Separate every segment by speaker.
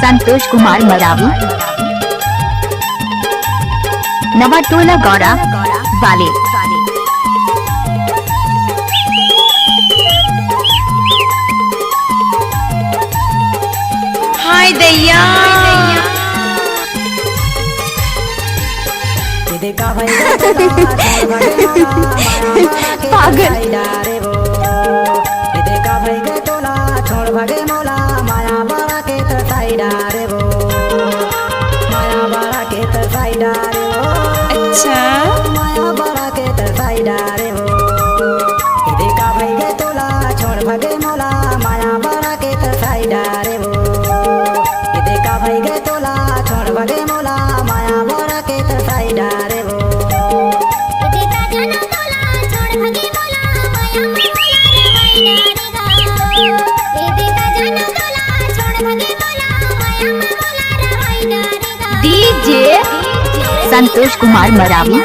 Speaker 1: संतोष कुमार मरावी, नवाटोला गौड़ा वाले।
Speaker 2: हाय दैया
Speaker 1: पागल।
Speaker 2: अच्छा
Speaker 1: डीजे संतोष कुमार मरावी,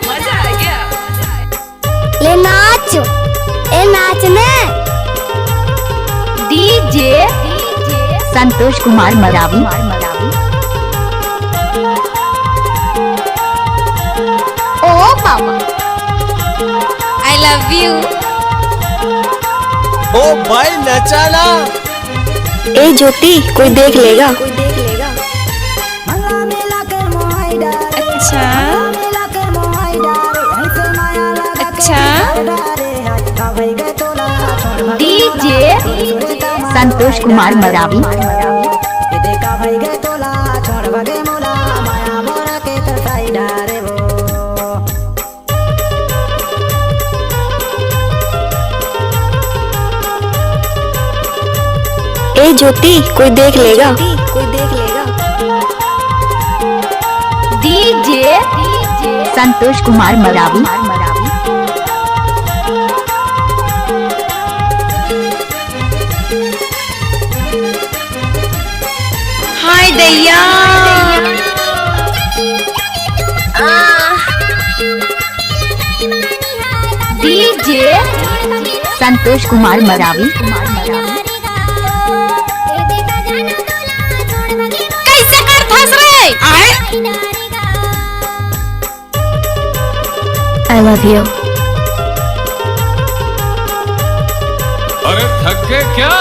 Speaker 2: मजा आ गया।
Speaker 3: ले नाच, ए नाचने।
Speaker 1: डीजे संतोष कुमार मरावी, ओ बाबा
Speaker 2: आई लव यू।
Speaker 4: ओ भाई नचाना।
Speaker 3: ए ज्योति, कोई देख लेगा।
Speaker 2: अच्छा अच्छा
Speaker 1: डीजे संतोष कुमार मरावी,
Speaker 3: ए ज्योति, कोई देख लेगा।
Speaker 1: डीजे संतोष कुमार मरावी,
Speaker 2: हाय दैया
Speaker 1: डीजे संतोष कुमार मरावी,
Speaker 2: कैसे कर फंस रहे आए।
Speaker 3: I love you.
Speaker 4: अरे थक गए क्या?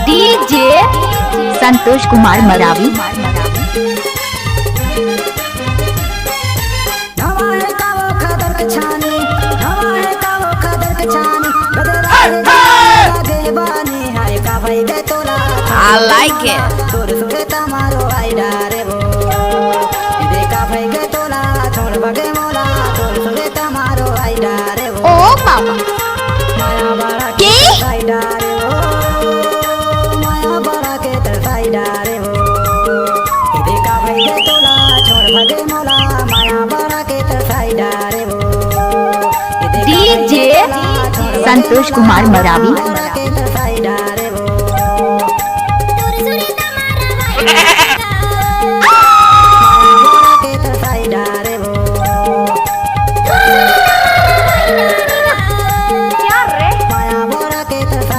Speaker 1: DJ Santosh Kumar Marawi,
Speaker 2: I like it.
Speaker 1: ओ बाबा डीजे संतोष कुमार मरावी,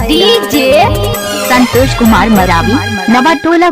Speaker 1: डीजे संतोष कुमार मरावी, नवाटोला।